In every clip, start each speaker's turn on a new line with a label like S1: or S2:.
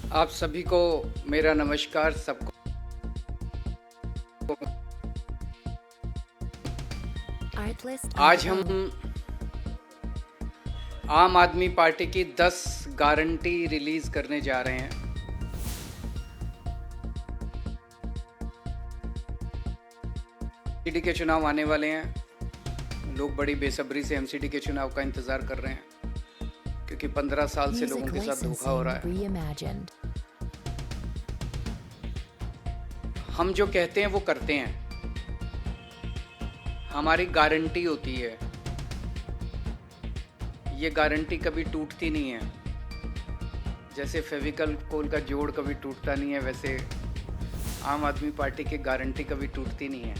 S1: आप सभी को मेरा नमस्कार। सबको आज हम आम आदमी पार्टी की 10 गारंटी रिलीज करने जा रहे हैं। एमसीडी के चुनाव आने वाले हैं। लोग बड़ी बेसब्री से एमसीडी के चुनाव का इंतजार कर रहे हैं, क्योंकि 15 साल से लोगों के साथ धोखा हो रहा है। हम जो कहते हैं वो करते हैं। हमारी गारंटी होती है। ये गारंटी कभी टूटती नहीं है। जैसे फेविकल कोल का जोड़ कभी टूटता नहीं है, वैसे आम आदमी पार्टी की गारंटी कभी टूटती नहीं है।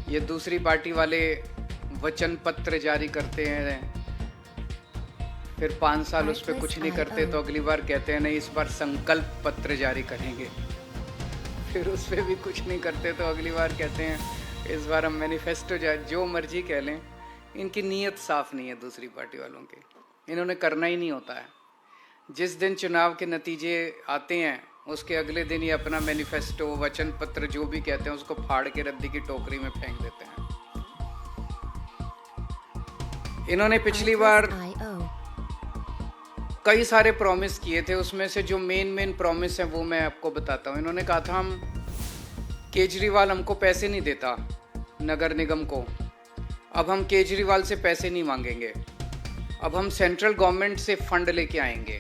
S1: ये दूसरी पार्टी वाले वचन पत्र जारी करते हैं, फिर 5 साल उस पर कुछ नहीं करते, तो अगली बार कहते हैं नहीं इस बार संकल्प पत्र जारी करेंगे। फिर उस पर भी कुछ नहीं करते, तो अगली बार कहते हैं इस बार हम मैनिफेस्टो जो मर्जी कह लें। इनकी नीयत साफ नहीं है दूसरी पार्टी वालों की। इन्होंने करना ही नहीं होता है। जिस दिन चुनाव के नतीजे आते हैं उसके अगले दिन ही अपना मैनिफेस्टो, वचन पत्र जो भी कहते हैं उसको फाड़ के रद्दी की टोकरी में फेंक देते हैं। इन्होंने पिछली बार कई सारे प्रॉमिस किए थे, उसमें से जो मेन प्रॉमिस है वो मैं आपको बताता हूँ। इन्होंने कहा था हम केजरीवाल हमको पैसे नहीं देता नगर निगम को, अब हम केजरीवाल से पैसे नहीं मांगेंगे, अब हम सेंट्रल गवर्नमेंट से फंड लेके आएंगे।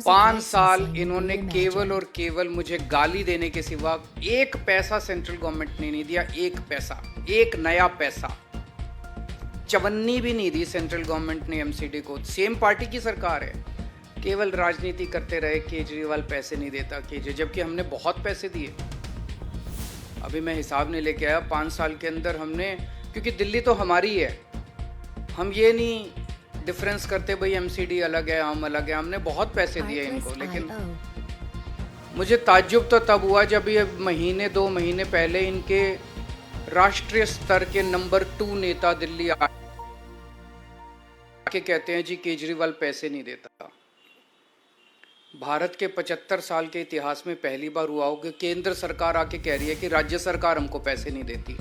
S1: 5 साल इन्होंने केवल और केवल मुझे गाली देने के सिवा एक पैसा सेंट्रल गवर्नमेंट ने नहीं दिया। एक पैसा, एक नया पैसा, चवन्नी भी नहीं दी सेंट्रल गवर्नमेंट ने एमसीडी को। सेम पार्टी की सरकार है, केवल राजनीति करते रहे केजरीवाल पैसे नहीं देता जबकि हमने बहुत पैसे दिए। अभी मैं हिसाब नहीं लेके आया 5 साल के अंदर हमने, क्योंकि दिल्ली तो हमारी है, हम ये नहीं डिफरेंस करते भाई एमसीडी अलग है हम अलग है। हमने बहुत पैसे दिए इनको, लेकिन मुझे ताज्जुब तो तब हुआ जब ये 2 महीने पहले इनके राष्ट्रीय स्तर के नंबर 2 नेता दिल्ली आके कहते हैं जी केजरीवाल पैसे नहीं देता। भारत के 75 साल के इतिहास में पहली बार हुआ हो कि केंद्र सरकार आके कह रही है कि राज्य सरकार हमको पैसे नहीं देती।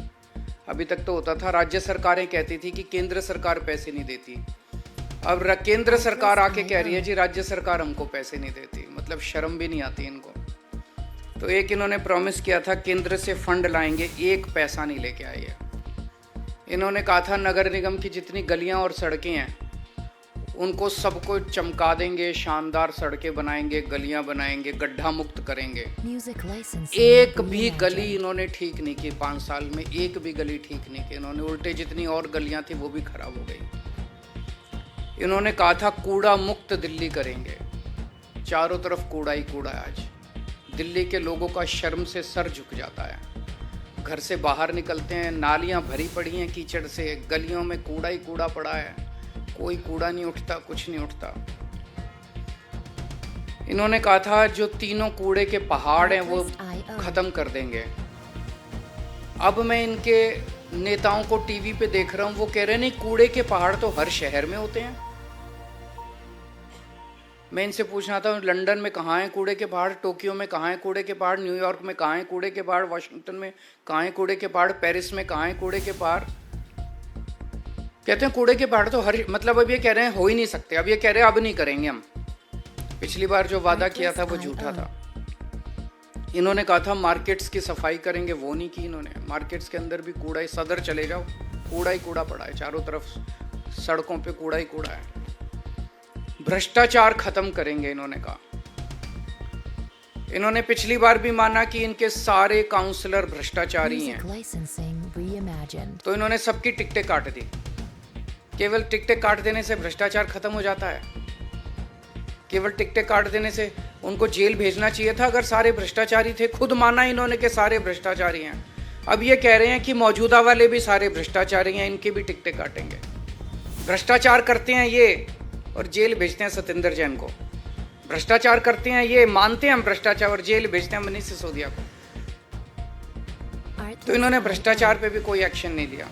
S1: अभी तक तो होता था राज्य सरकारें कहती थी कि केंद्र सरकार पैसे नहीं देती, अब केंद्र सरकार आके कह रही है जी राज्य सरकार हमको पैसे नहीं देती। मतलब शर्म भी नहीं आती इनको। तो एक इन्होंने प्रॉमिस किया था केंद्र से फंड लाएंगे, एक पैसा नहीं लेके आए है। इन्होंने कहा था नगर निगम की जितनी गलियां और सड़कें हैं उनको सबको चमका देंगे, शानदार सड़कें बनाएंगे, गलियां बनाएंगे, गड्ढा मुक्त करेंगे। एक भी गली इन्होंने ठीक नहीं की 5 साल में, एक भी गली ठीक नहीं की इन्होंने। उल्टे जितनी और गलियां थी वो भी खराब हो गई। इन्होंने कहा था कूड़ा मुक्त दिल्ली करेंगे, चारों तरफ कूड़ा ही कूड़ा है। आज दिल्ली के लोगों का शर्म से सर झुक जाता है। घर से बाहर निकलते हैं, नालियां भरी पड़ी हैं कीचड़ से, गलियों में कूड़ा ही कूड़ा पड़ा है, कोई कूड़ा नहीं उठता, कुछ नहीं उठता। इन्होंने कहा था जो 3 कूड़े के पहाड़ हैं वो खत्म कर देंगे। अब मैं इनके नेताओं को टीवी पे देख रहा हूँ, वो कह रहे हैं नहीं कूड़े के पहाड़ तो हर शहर में होते हैं। मैं इनसे पूछना था लंदन में कहाँ है कूड़े के पहाड़, टोक्यो में कहाँ है कूड़े के पहाड़, न्यूयॉर्क में कहाँ है कूड़े के पहाड़, वाशिंगटन में कहाँ है कूड़े के पहाड़, पेरिस में कहाँ है कूड़े के पहाड़। कहते हैं कूड़े के पहाड़ तो हर, मतलब अब ये कह रहे हैं हो ही नहीं सकते। अब ये कह रहे हैं अब नहीं करेंगे हम। पिछली बार जो वादा किया था वो झूठा था। इन्होंने कहा था मार्केट्स की सफाई करेंगे, वो नहीं की इन्होंने। मार्केट्स के अंदर भी कूड़ा ही, सदर चले जाओ कूड़ा ही कूड़ा पड़ा है, चारों तरफ सड़कों पे कूड़ा ही कूड़ा है। भ्रष्टाचार खत्म करेंगे इन्होंने कहा। इन्होंने पिछली बार भी माना कि इनके सारे काउंसलर भ्रष्टाचारी हैं, तो इन्होंने सबकी टिकटें काट दी। केवल टिकटें काट देने से भ्रष्टाचार खत्म हो जाता है? केवल टिकटें काट देने से उनको जेल भेजना चाहिए था अगर सारे भ्रष्टाचारी थे। खुद माना इन्होंने कि सारे भ्रष्टाचारी हैं। अब ये कह रहे हैं कि मौजूदा वाले भी सारे भ्रष्टाचारी हैं, इनकी भी टिकटें काटेंगे। भ्रष्टाचार करते हैं ये और जेल भेजते हैं सत्येंद्र जैन को। भ्रष्टाचार करते हैं ये, मानते हैं हम भ्रष्टाचार और जेल भेजते हैं मनीष सिसोदिया को। तो इन्होंने भ्रष्टाचार पे भी कोई एक्शन नहीं लिया।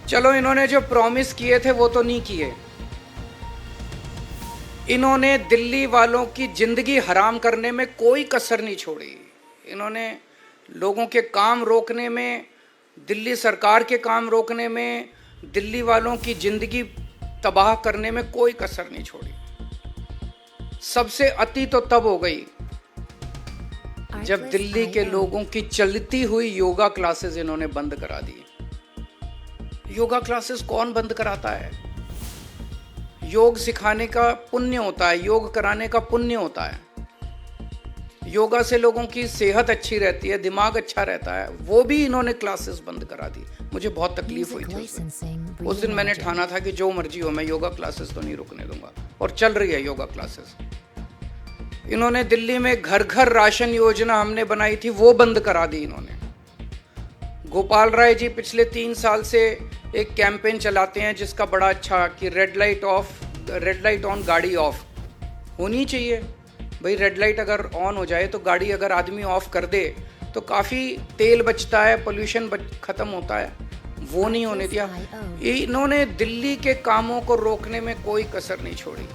S1: चलो इन्होंने जो प्रॉमिस किए थे वो तो नहीं किए। इन्होंने दिल्ली वालों की जिंदगी हराम करने में कोई कसर नहीं छोड़ी। इन्होंने लोगों के काम रोकने में, दिल्ली सरकार के काम रोकने में, दिल्ली वालों की जिंदगी तबाह करने में कोई कसर नहीं छोड़ी। सबसे अति तो तब हो गई जब दिल्ली के लोगों की चलती हुई योगा क्लासेस इन्होंने बंद करा दी। योगा क्लासेस कौन बंद कराता है? योग सिखाने का पुण्य होता है, योग कराने का पुण्य होता है। योगा से लोगों की सेहत अच्छी रहती है, दिमाग अच्छा रहता है। वो भी इन्होंने क्लासेस बंद करा दी। मुझे बहुत तकलीफ हुई थी उस दिन मैंने ठाना था कि जो मर्जी हो, मैं योगा क्लासेस तो नहीं रुकने दूंगा। और चल रही है योगा क्लासेस। इन्होंने दिल्ली में घर घर राशन योजना हमने बनाई थी, वो बंद करा दी इन्होंने। गोपाल राय जी पिछले 3 साल से एक कैंपेन चलाते हैं जिसका बड़ा अच्छा कि रेड लाइट ऑन गाड़ी ऑफ होनी चाहिए। भाई रेड लाइट अगर ऑन हो जाए तो गाड़ी अगर आदमी ऑफ कर दे तो काफ़ी तेल बचता है, पोल्यूशन खत्म होता है। वो नहीं होने दिया। इन्होंने दिल्ली के कामों को रोकने में कोई कसर नहीं छोड़ी।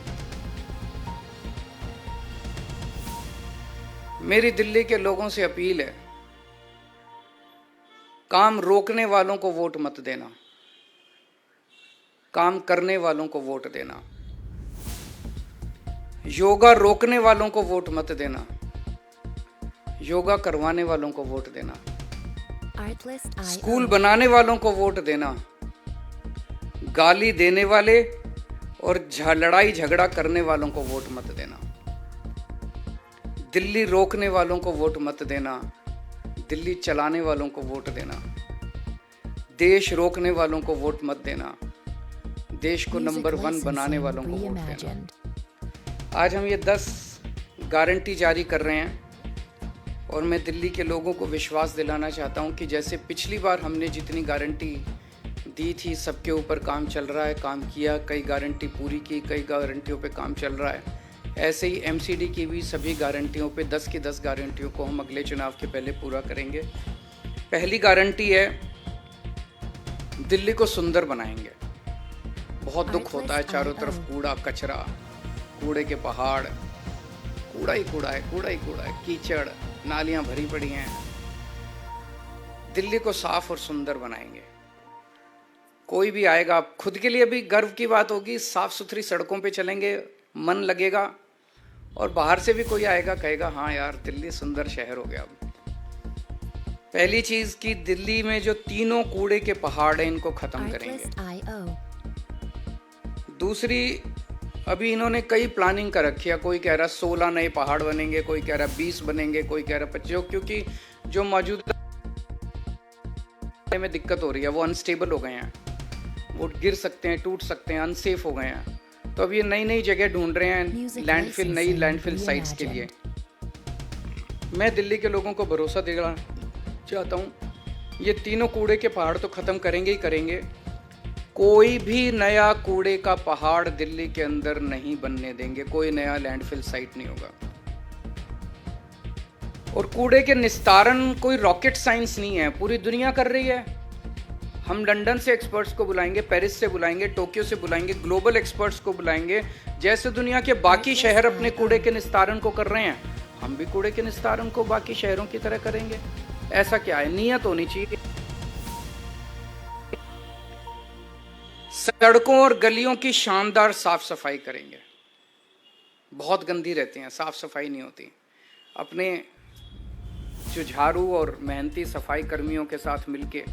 S1: मेरी दिल्ली के लोगों से अपील है, काम रोकने वालों को वोट मत देना, काम करने वालों को वोट देना। योगा रोकने वालों को वोट मत देना, योगा करवाने वालों को वोट देना। स्कूल बनाने वालों को वोट देना, गाली देने वाले और लड़ाई झगड़ा करने वालों को वोट मत देना। दिल्ली रोकने वालों को वोट मत देना, दिल्ली चलाने वालों को वोट देना। देश रोकने वालों को वोट मत देना, देश को नंबर 1 बनाने वालों को वोट देना। आज हम ये 10 गारंटी जारी कर रहे हैं और मैं दिल्ली के लोगों को विश्वास दिलाना चाहता हूँ कि जैसे पिछली बार हमने जितनी गारंटी दी थी सबके ऊपर काम चल रहा है, काम किया, कई गारंटी पूरी की, कई गारंटियों पे काम चल रहा है। ऐसे ही एमसीडी की भी सभी गारंटियों पे 10 की 10 गारंटियों को हम अगले चुनाव के पहले पूरा करेंगे। पहली गारंटी है, दिल्ली को सुंदर बनाएंगे। बहुत दुख होता है, चारों तरफ कूड़ा कचरा, कूड़े के पहाड़, कूड़ा ही कूड़ा है, कूड़ा ही कूड़ा है, कीचड़, नालियां भरी पड़ी हैं। दिल्ली को साफ और सुंदर बनाएंगे। कोई भी आएगा, खुद के लिए भी गर्व की बात होगी, साफ सुथरी सड़कों पे चलेंगे, मन लगेगा, और बाहर से भी कोई आएगा कहेगा हाँ यार दिल्ली सुंदर शहर हो गया। पहली चीज कि दिल्ली में जो तीनों कूड़े के पहाड़ हैं इनको खत्म करेंगे। दूसरी, अभी इन्होंने कई प्लानिंग कर रखी है। कोई कह रहा 16 नए पहाड़ बनेंगे, कोई कह रहा 20 बनेंगे, कोई कह रहा 25, क्योंकि जो मौजूदा में दिक्कत हो रही है वो अनस्टेबल हो गए हैं, वो गिर सकते हैं, टूट सकते हैं, अनसेफ हो गए हैं। तो अब ये नई नई जगह ढूंढ रहे हैं लैंडफिल, नई लैंडफिल साइट्स के लिए। मैं दिल्ली के लोगों को भरोसा देना चाहता हूँ, ये तीनों कूड़े के पहाड़ तो ख़त्म करेंगे ही करेंगे। कोई भी नया कूड़े का पहाड़ दिल्ली के अंदर नहीं बनने देंगे, कोई नया लैंडफिल साइट नहीं होगा। और कूड़े के निस्तारण कोई रॉकेट साइंस नहीं है, पूरी दुनिया कर रही है। हम लंदन से एक्सपर्ट्स को बुलाएंगे, पेरिस से बुलाएंगे, टोक्यो से बुलाएंगे, ग्लोबल एक्सपर्ट्स को बुलाएंगे। जैसे दुनिया के बाकी शहर अपने कूड़े के निस्तारण को कर रहे हैं, हम भी कूड़े के निस्तारण को बाकी शहरों की तरह करेंगे। ऐसा क्या है, नियत होनी चाहिए। सड़कों और गलियों की शानदार साफ सफाई करेंगे। बहुत गंदी रहती हैं, साफ सफाई नहीं होती। अपने जुझारू और मेहनती सफाई कर्मियों के साथ मिलके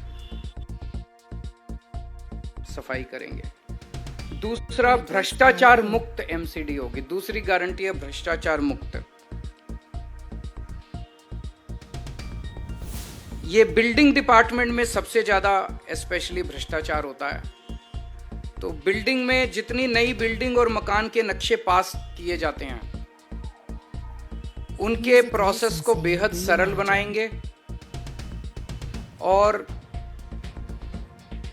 S1: सफाई करेंगे। दूसरा, भ्रष्टाचार मुक्त एमसीडी होगी। दूसरी गारंटी है भ्रष्टाचार मुक्त। ये बिल्डिंग डिपार्टमेंट में सबसे ज्यादा स्पेशली भ्रष्टाचार होता है। तो बिल्डिंग में जितनी नई बिल्डिंग और मकान के नक्शे पास किए जाते हैं उनके प्रोसेस को बेहद सरल बनाएंगे और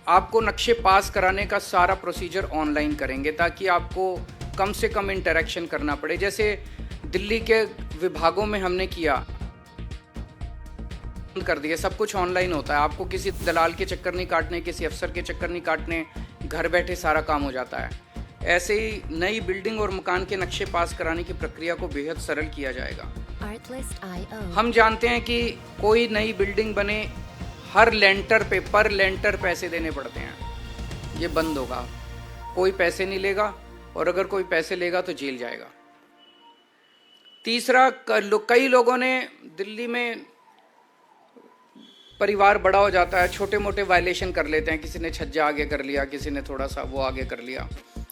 S1: आपको नक्शे पास कराने का सारा प्रोसीजर ऑनलाइन करेंगे ताकि आपको कम से कम इंटरेक्शन करना पड़े। जैसे दिल्ली के विभागों में हमने किया, कर दिया, सब कुछ ऑनलाइन होता है। आपको किसी दलाल के चक्कर नहीं काटने, किसी अफसर के चक्कर नहीं काटने, घर बैठे सारा काम हो जाता है। ऐसे ही नई बिल्डिंग और मकान के नक्शे पास कराने की प्रक्रिया को बेहद सरल किया जाएगा। हम जानते हैं कि कोई नई बिल्डिंग बने हर लेंटर पे पर लेंटर पैसे देने पड़ते हैं, ये बंद होगा। कोई पैसे नहीं लेगा और अगर कोई पैसे लेगा तो जेल जाएगा। तीसरा, कई लोगों ने दिल्ली में परिवार बड़ा हो जाता है, छोटे मोटे वायलेशन कर लेते हैं, किसी ने छज्जा आगे कर लिया, किसी ने थोड़ा सा वो आगे कर लिया,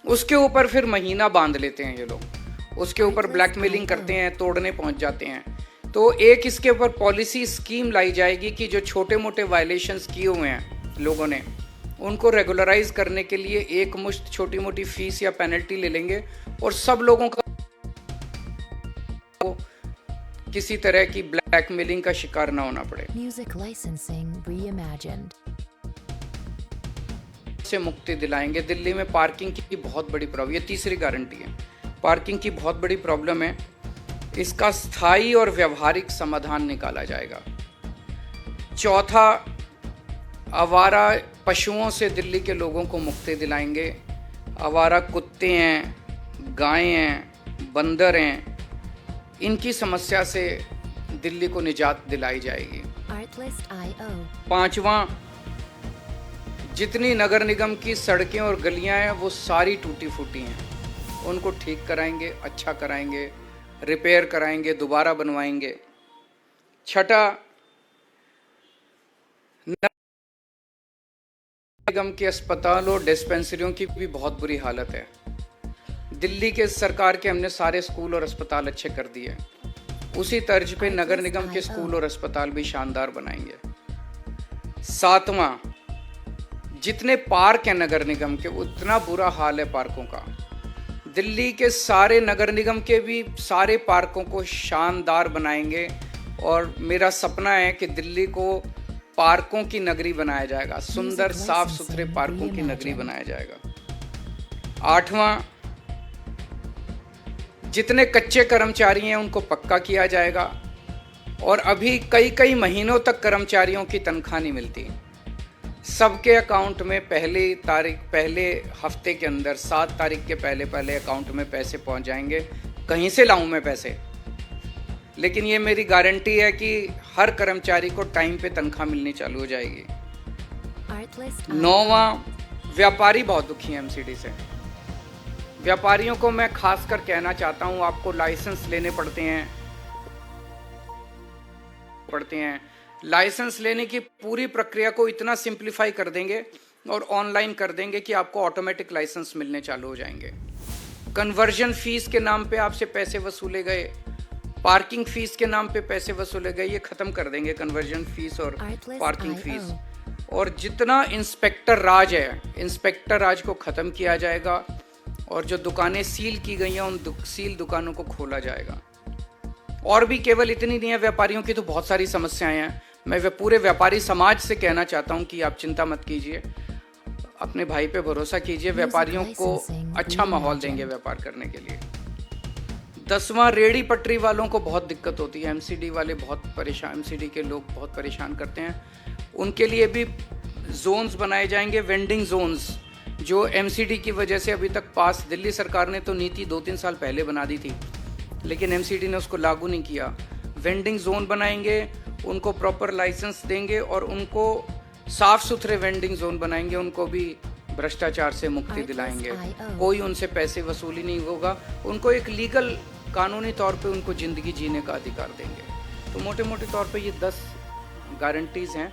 S1: उसके ऊपर फिर महीना बांध लेते हैं ये लोग, उसके ऊपर ब्लैकमेलिंग करते हैं, तोड़ने पहुंच जाते हैं। तो एक इसके ऊपर पॉलिसी स्कीम लाई जाएगी कि जो छोटे मोटे वायलेशंस किए हुए हैं लोगों ने, उनको रेगुलराइज करने के लिए एक मुश्त छोटी मोटी फीस या पेनल्टी ले लेंगे और सब लोगों का किसी तरह की ब्लैकमेलिंग का शिकार ना होना पड़े।
S2: म्यूजिक लाइसेंसिंग रीइमेजिन्ड
S1: से मुक्ति दिलाएंगे। दिल्ली में पार्किंग की बहुत बड़ी प्रॉब्लम, ये तीसरी गारंटी है, पार्किंग की बहुत बड़ी प्रॉब्लम है, इसका स्थायी और व्यवहारिक समाधान निकाला जाएगा। चौथा, आवारा पशुओं से दिल्ली के लोगों को मुक्ति दिलाएंगे। आवारा कुत्ते हैं, गायें हैं, बंदर हैं, इनकी समस्या से दिल्ली को निजात दिलाई जाएगी। पांचवा, जितनी नगर निगम की सड़कें और गलियां हैं वो सारी टूटी फूटी हैं, उनको ठीक कराएंगे, अच्छा कराएंगे, रिपेयर कराएंगे, दोबारा बनवाएंगे। छठा, निगम के अस्पताल और डिस्पेंसरियों की भी बहुत बुरी हालत है। दिल्ली के सरकार के हमने सारे स्कूल और अस्पताल अच्छे कर दिए, उसी तर्ज पे नगर निगम के स्कूल और अस्पताल भी शानदार बनाएंगे। सातवां, जितने पार्क हैं नगर निगम के, उतना बुरा हाल है पार्कों का। दिल्ली के सारे नगर निगम के भी सारे पार्कों को शानदार बनाएंगे और मेरा सपना है कि दिल्ली को पार्कों की नगरी बनाया जाएगा, सुंदर साफ सुथरे पार्कों की नगरी बनाया जाएगा। आठवां, जितने कच्चे कर्मचारी हैं उनको पक्का किया जाएगा और अभी कई महीनों तक कर्मचारियों की तनख्वाह नहीं मिलती, सबके अकाउंट में पहले हफ्ते के अंदर 7 तारीख के पहले अकाउंट में पैसे पहुंच जाएंगे। कहीं से लाऊं मैं पैसे, लेकिन ये मेरी गारंटी है कि हर कर्मचारी को टाइम पे तनख्वाह मिलनी चालू हो जाएगी। 9वां, व्यापारी बहुत दुखी हैं एमसीडी से। व्यापारियों को मैं खासकर कहना चाहता हूं, आपको लाइसेंस लेने पड़ते हैं। लाइसेंस लेने की पूरी प्रक्रिया को इतना सिंप्लीफाई कर देंगे और ऑनलाइन कर देंगे कि आपको ऑटोमेटिक लाइसेंस मिलने चालू हो जाएंगे। कन्वर्जन फीस के नाम पे आपसे पैसे वसूले गए, पार्किंग फीस के नाम पे पैसे वसूले गए, ये खत्म कर देंगे कन्वर्जन फीस और पार्किंग फीस। और जितना इंस्पेक्टर राज है, इंस्पेक्टर राज को खत्म किया जाएगा और जो दुकानें सील की गई हैं उन सील दुकानों को खोला जाएगा। और भी केवल इतनी नहीं है, व्यापारियों की तो बहुत सारी समस्याएं हैं। मैं पूरे व्यापारी समाज से कहना चाहता हूं कि आप चिंता मत कीजिए, अपने भाई पे भरोसा कीजिए, व्यापारियों को अच्छा माहौल देंगे व्यापार करने के लिए। 10वां, रेहड़ी पटरी वालों को बहुत दिक्कत होती है, एमसीडी वाले बहुत परेशान, एमसीडी के लोग बहुत परेशान करते हैं, उनके लिए भी जोन्स बनाए जाएंगे, वेंडिंग जोन्स, जो एमसीडी की वजह से अभी तक पास, दिल्ली सरकार ने तो नीति 2-3 साल पहले बना दी थी लेकिन एमसीडी ने उसको लागू नहीं किया। वेंडिंग जोन बनाएंगे, उनको प्रॉपर लाइसेंस देंगे और उनको साफ सुथरे वेंडिंग जोन बनाएंगे, उनको भी भ्रष्टाचार से मुक्ति दिलाएंगे, कोई उनसे पैसे वसूली नहीं होगा, उनको एक लीगल कानूनी तौर पे उनको ज़िंदगी जीने का अधिकार देंगे। तो मोटे मोटे तौर पे ये 10 गारंटीज़ हैं।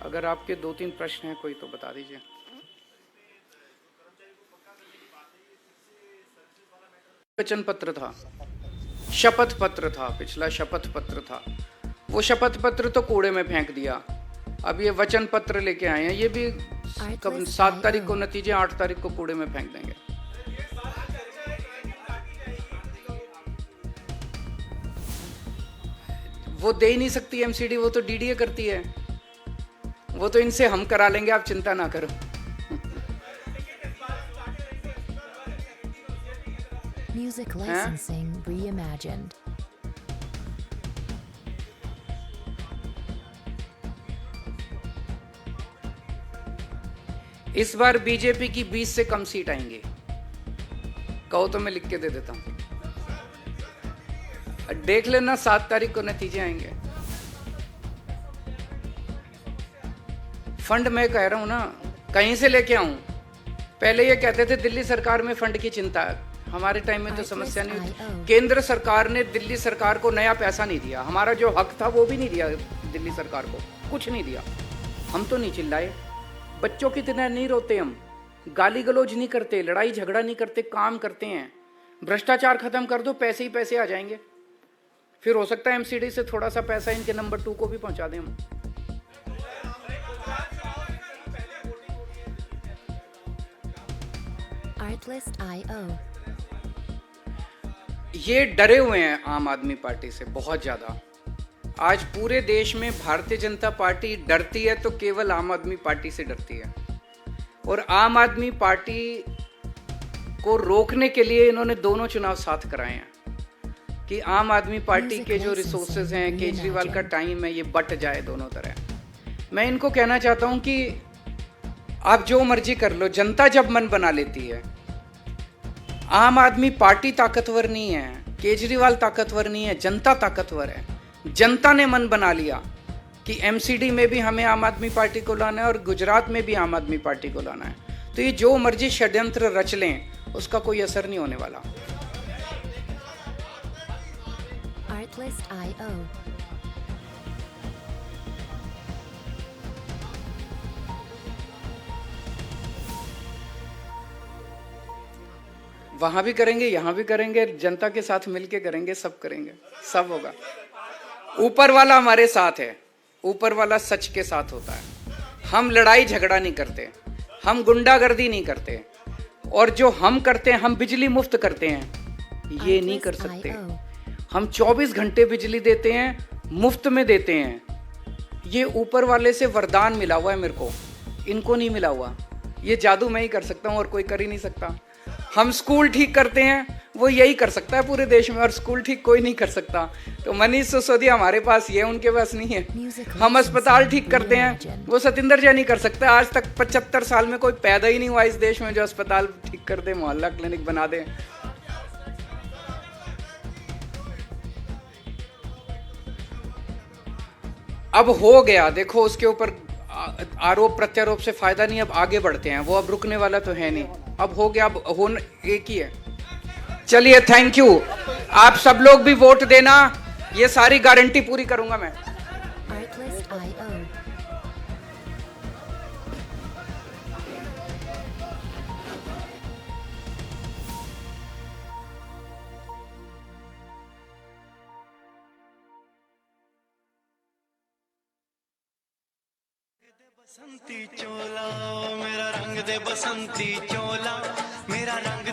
S1: अगर आपके 2-3 प्रश्न हैं कोई तो बता दीजिए। वचन पत्र था, शपथ पत्र था, पिछला शपथ पत्र था, वो शपथ पत्र तो कूड़े में फेंक दिया। अब ये वचन पत्र लेके आए हैं, ये भी 7 तारीख को नतीजे, 8 तारीख को कूड़े में फेंक देंगे। वो दे ही नहीं सकती एमसीडी, वो तो डीडीए करती है, वो तो इनसे हम करा लेंगे, आप चिंता ना करो।
S2: Music licensing reimagined.
S1: इस बार बीजेपी की 20 से कम सीट आएंगी। कहो तो मैं लिख के दे देता हूँ। देख लेना 7 तारीख को नतीजे आएंगे। फंड मैं कह रहा हूं ना, कहीं से लेके आऊं। पहले ये कहते थे दिल्ली सरकार में फंड की चिंता है, हमारे टाइम में तो समस्या नहीं हुई। केंद्र सरकार ने दिल्ली सरकार को नया पैसा नहीं दिया, हमारा जो हक था वो भी नहीं दिया दिल्ली सरकार को, कुछ नहीं दिया। हम तो नहीं चिल्लाए, बच्चों की तरह नहीं रोते हम, गाली गलौज नहीं करते, लड़ाई झगड़ा नहीं करते, काम करते हैं। भ्रष्टाचार खत्म कर दो, पैसे ही पैसे आ जाएंगे। फिर हो सकता है एमसीडी से थोड़ा सा पैसा इनके नंबर 2 को भी पहुंचा दें हम।
S2: Artlist.io.
S1: ये डरे हुए हैं आम आदमी पार्टी से बहुत ज्यादा। आज पूरे देश में भारतीय जनता पार्टी डरती है तो केवल आम आदमी पार्टी से डरती है। और आम आदमी पार्टी को रोकने के लिए इन्होंने दोनों चुनाव साथ कराए हैं कि आम आदमी पार्टी के जो रिसोर्सेज हैं, केजरीवाल का टाइम है, ये बट जाए दोनों तरह। मैं इनको कहना चाहता हूं कि आप जो मर्जी कर लो, जनता जब मन बना लेती है। आम आदमी पार्टी ताकतवर नहीं है, केजरीवाल ताकतवर नहीं है, जनता ताकतवर है। जनता ने मन बना लिया कि एमसीडी में भी हमें आम आदमी पार्टी को लाना है और गुजरात में भी आम आदमी पार्टी को लाना है, तो ये जो मर्जी षड्यंत्र रच लें उसका कोई असर नहीं होने वाला।
S2: Artlist.io.
S1: वहां भी करेंगे, यहां भी करेंगे, जनता के साथ मिलके करेंगे, सब करेंगे, सब होगा। ऊपर वाला हमारे साथ है, ऊपर वाला सच के साथ होता है। हम लड़ाई झगड़ा नहीं करते, हम गुंडागर्दी नहीं करते, और जो हम करते हैं, हम बिजली मुफ्त करते हैं, ये नहीं कर सकते। हम 24 घंटे बिजली देते हैं, मुफ्त में देते हैं। ये ऊपर वाले से वरदान मिला हुआ है मेरे को, इनको नहीं मिला हुआ। ये जादू मैं ही कर सकता हूँ और कोई कर ही नहीं सकता। हम स्कूल ठीक करते हैं, वो यही कर सकता है पूरे देश में, और स्कूल ठीक कोई नहीं कर सकता। तो मनीष सिसोदिया हमारे पास ये, उनके पास नहीं है। हम अस्पताल ठीक करते हैं, वो सतिंदर जैन नहीं कर सकता। आज तक 75 साल में कोई पैदा ही नहीं हुआ इस देश में जो अस्पताल ठीक कर दे, मोहल्ला क्लिनिक बना दे। अब हो गया, देखो उसके ऊपर आरोप प्रत्यारोप से फायदा नहीं, अब आगे बढ़ते हैं। वो अब रुकने वाला तो है नहीं, अब हो गया, अब हो एक ही है। चलिए, थैंक यू। आप सब लोग भी वोट देना, ये सारी गारंटी पूरी करूंगा मैं।
S2: Artlist.io.
S3: बसंती चोला मेरा रंग दे, बसंती चोला मेरा रंग